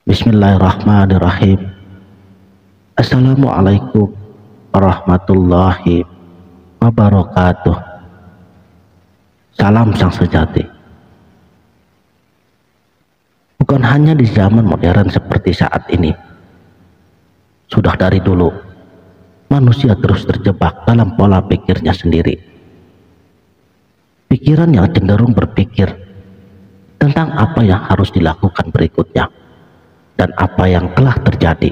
Bismillahirrahmanirrahim. Assalamualaikum warahmatullahi wabarakatuh. Salam sang sejati. Bukan hanya di zaman modern seperti saat ini. Sudah dari dulu, manusia terus terjebak dalam pola pikirnya sendiri. Pikiran yang cenderung berpikir tentang apa yang harus dilakukan berikutnya, dan apa yang telah terjadi,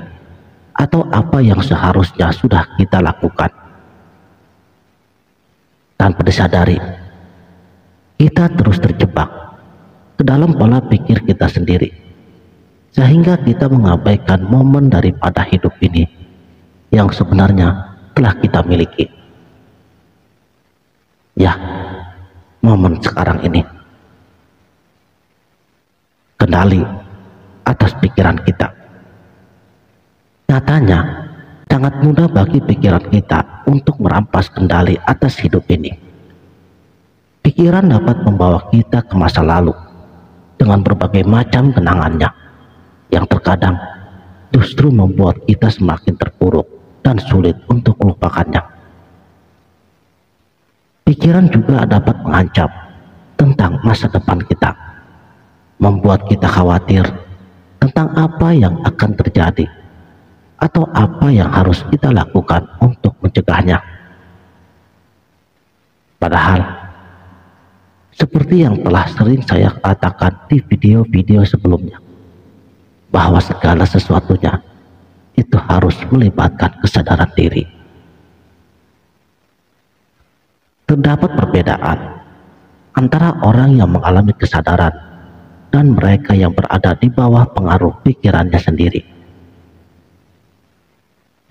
atau apa yang seharusnya sudah kita lakukan. Tanpa disadari, kita terus terjebak ke dalam pola pikir kita sendiri, sehingga kita mengabaikan momen daripada hidup ini yang sebenarnya telah kita miliki. Ya, momen sekarang ini. Kendali atas pikiran kita. Nyatanya, sangat mudah bagi pikiran kita untuk merampas kendali atas hidup ini. Pikiran dapat membawa kita ke masa lalu dengan berbagai macam kenangannya, yang terkadang justru membuat kita semakin terpuruk dan sulit untuk melupakannya. Pikiran juga dapat mengancam tentang masa depan kita, membuat kita khawatir tentang apa yang akan terjadi atau apa yang harus kita lakukan untuk mencegahnya. Padahal, seperti yang telah sering saya katakan di video-video sebelumnya, bahwa segala sesuatunya itu harus melibatkan kesadaran diri. Terdapat perbedaan antara orang yang mengalami kesadaran dan mereka yang berada di bawah pengaruh pikirannya sendiri.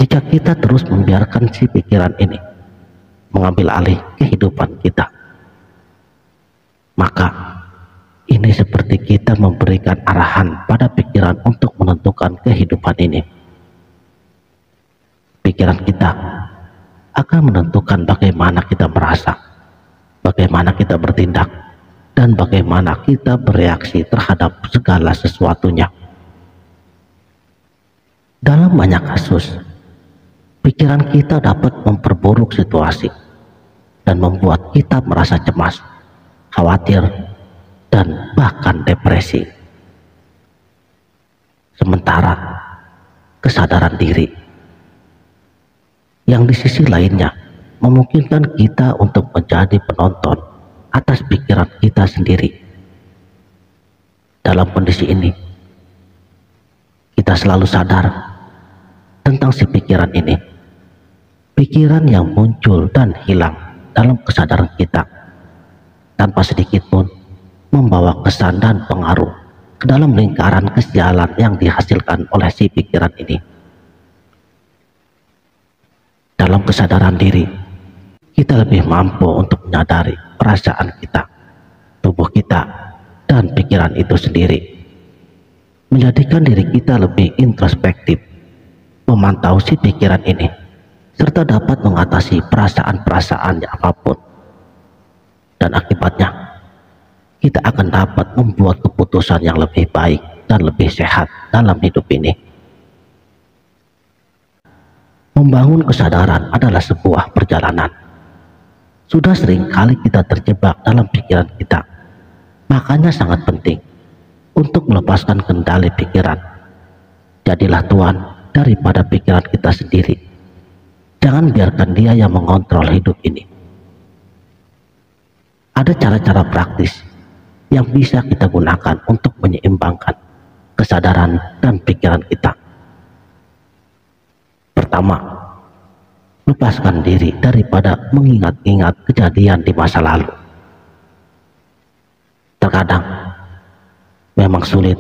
Jika kita terus membiarkan si pikiran ini mengambil alih kehidupan kita, maka ini seperti kita memberikan arahan pada pikiran untuk menentukan kehidupan ini. Pikiran kita akan menentukan bagaimana kita merasa, bagaimana kita bertindak, dan bagaimana kita bereaksi terhadap segala sesuatunya. Dalam banyak kasus, pikiran kita dapat memperburuk situasi dan membuat kita merasa cemas, khawatir, dan bahkan depresi. Sementara kesadaran diri yang di sisi lainnya memungkinkan kita untuk menjadi penonton atas pikiran kita sendiri. Dalam kondisi ini, kita selalu sadar tentang si pikiran ini, pikiran yang muncul dan hilang dalam kesadaran kita, tanpa sedikit pun membawa kesan dan pengaruh ke dalam lingkaran kesialan yang dihasilkan oleh si pikiran ini. Dalam kesadaran diri, kita lebih mampu untuk menyadari perasaan kita, tubuh kita, dan pikiran itu sendiri, menjadikan diri kita lebih introspektif, memantau si pikiran ini, serta dapat mengatasi perasaan-perasaan apapun. Dan akibatnya, kita akan dapat membuat keputusan yang lebih baik dan lebih sehat dalam hidup ini. Membangun kesadaran adalah sebuah perjalanan. Sudah sering kali kita terjebak dalam pikiran kita. Makanya sangat penting untuk melepaskan kendali pikiran. Jadilah tuan daripada pikiran kita sendiri. Jangan biarkan dia yang mengontrol hidup ini. Ada cara-cara praktis yang bisa kita gunakan untuk menyeimbangkan kesadaran dan pikiran kita. Pertama, lepaskan diri daripada mengingat-ingat kejadian di masa lalu. Terkadang memang sulit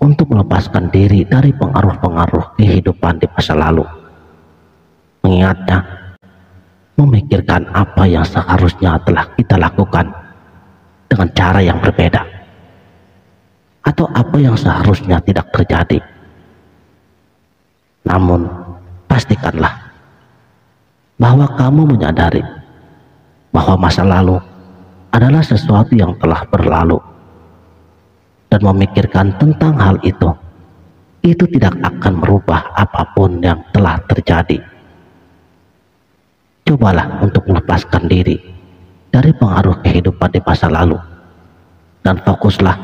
untuk melepaskan diri dari pengaruh-pengaruh kehidupan di masa lalu. Mengingatnya, memikirkan apa yang seharusnya telah kita lakukan dengan cara yang berbeda, atau apa yang seharusnya tidak terjadi. Namun, pastikanlah bahwa kamu menyadari bahwa masa lalu adalah sesuatu yang telah berlalu, dan memikirkan tentang hal itu itu tidak akan merubah apapun yang telah terjadi. Cobalah untuk melepaskan diri dari pengaruh kehidupan di masa lalu dan fokuslah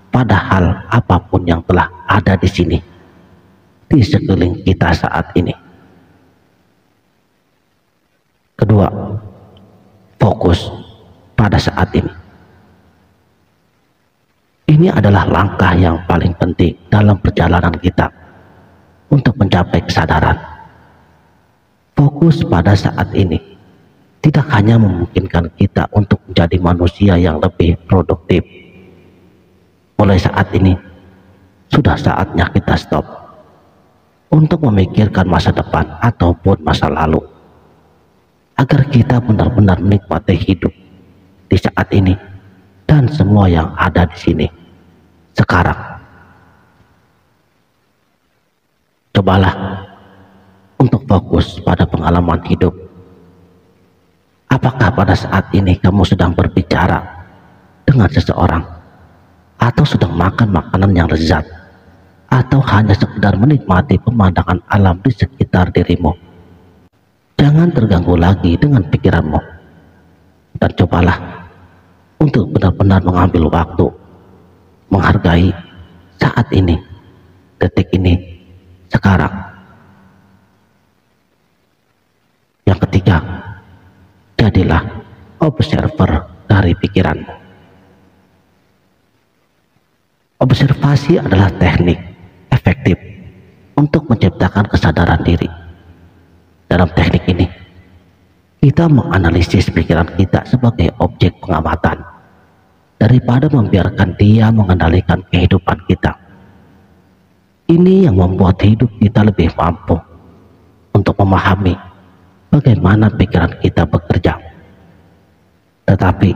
pada hal apapun yang telah ada di sini, di sekeliling kita saat ini. Kedua, fokus pada saat ini. Ini adalah langkah yang paling penting dalam perjalanan kita untuk mencapai kesadaran. Fokus pada saat ini tidak hanya memungkinkan kita untuk menjadi manusia yang lebih produktif. Mulai saat ini, sudah saatnya kita stop untuk memikirkan masa depan ataupun masa lalu, agar kita benar-benar menikmati hidup di saat ini dan semua yang ada di sini sekarang. Cobalah untuk fokus pada pengalaman hidup. Apakah pada saat ini kamu sedang berbicara dengan seseorang, atau sedang makan makanan yang lezat, atau hanya sekedar menikmati pemandangan alam di sekitar dirimu? Jangan terganggu lagi dengan pikiranmu, dan cobalah untuk benar-benar mengambil waktu, menghargai saat ini, detik ini, sekarang. Yang ketiga, jadilah observer dari pikiranmu. Observasi adalah teknik efektif untuk menciptakan kesadaran diri. Dalam teknik ini, kita menganalisis pikiran kita sebagai objek pengamatan daripada membiarkan dia mengendalikan kehidupan kita. Ini yang membuat hidup kita lebih mampu untuk memahami bagaimana pikiran kita bekerja, tetapi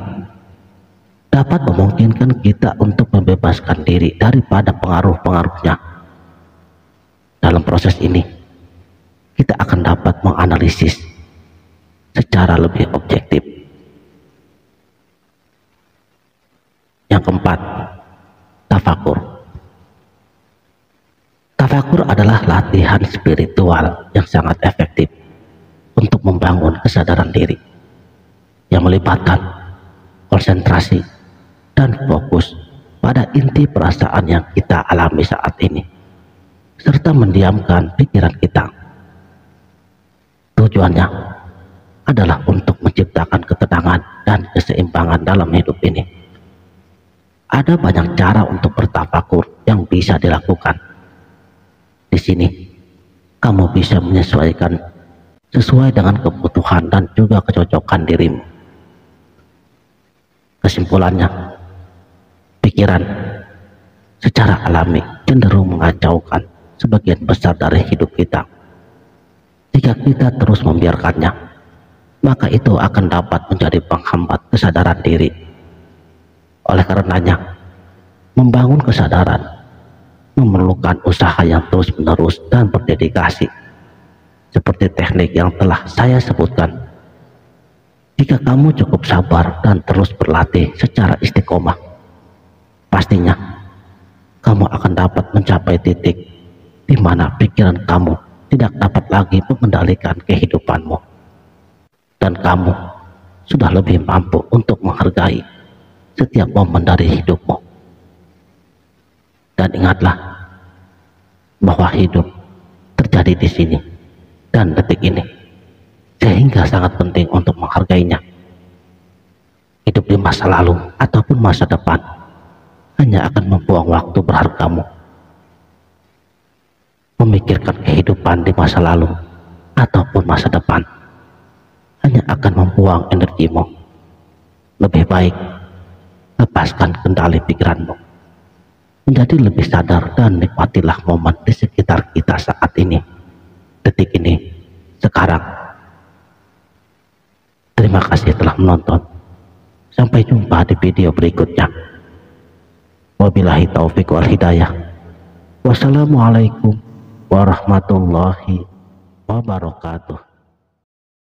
dapat memungkinkan kita untuk membebaskan diri daripada pengaruh-pengaruhnya. Dalam proses ini, kita akan dapat menganalisis secara lebih objektif. Yang keempat, tafakur. Tafakur adalah latihan spiritual yang sangat efektif untuk membangun kesadaran diri, yang melibatkan konsentrasi dan fokus pada inti perasaan yang kita alami saat ini, serta mendiamkan pikiran kita. Tujuannya adalah untuk menciptakan ketenangan dan keseimbangan dalam hidup ini. Ada banyak cara untuk bertafakur yang bisa dilakukan. Di sini, kamu bisa menyesuaikan sesuai dengan kebutuhan dan juga kecocokan dirimu. Kesimpulannya, pikiran secara alami cenderung mengacaukan sebagian besar dari hidup kita. Jika kita terus membiarkannya, maka itu akan dapat menjadi penghambat kesadaran diri. Oleh karenanya, membangun kesadaran memerlukan usaha yang terus-menerus dan berdedikasi, seperti teknik yang telah saya sebutkan. Jika kamu cukup sabar dan terus berlatih secara istiqomah, pastinya kamu akan dapat mencapai titik di mana pikiran kamu tidak dapat lagi mengendalikan kehidupanmu, dan kamu sudah lebih mampu untuk menghargai setiap momen dari hidupmu. Dan ingatlah bahwa hidup terjadi di sini dan detik ini, sehingga sangat penting untuk menghargainya. Hidup di masa lalu ataupun masa depan hanya akan membuang waktu berhargamu. Memikirkan kehidupan di masa lalu ataupun masa depan hanya akan membuang energimu. Lebih baik lepaskan kendali pikiranmu, menjadi lebih sadar, dan nikmatilah momen di sekitar kita saat ini, detik ini, sekarang. Terima kasih telah menonton. Sampai jumpa di video berikutnya. Wabillahi taufiq wal hidayah. Wassalamualaikum warahmatullahi wabarakatuh.